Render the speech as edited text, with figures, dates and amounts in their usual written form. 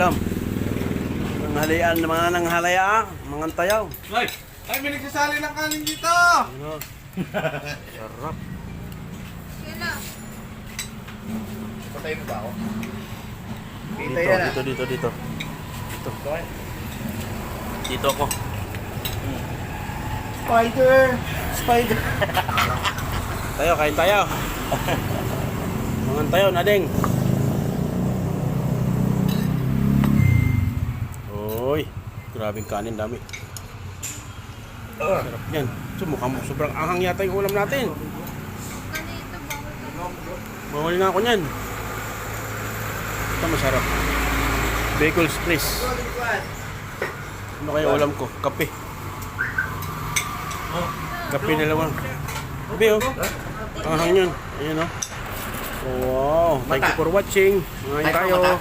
ulam. Nanghalian, mga nanghalaya, mga tayaw. Ay, may nagsasali ng kanin dito! Ano? Sarap. Patay mo ba ako? Dito. Dito ako. Spider! Tayo, kain tayo. Mga tayo, nading. Uy, grabing kanin, dami. Sarap yan. So, mukhang sobrang anghang yata yung ulam natin. Mawali na ako niyan. Ito masarap. Bagel Express. Ano kaya ulam ko? Kape. Kape na lang. Kape oh. Anghang yun. Ayan oh. Wow. Thank you for watching. Mga tayo.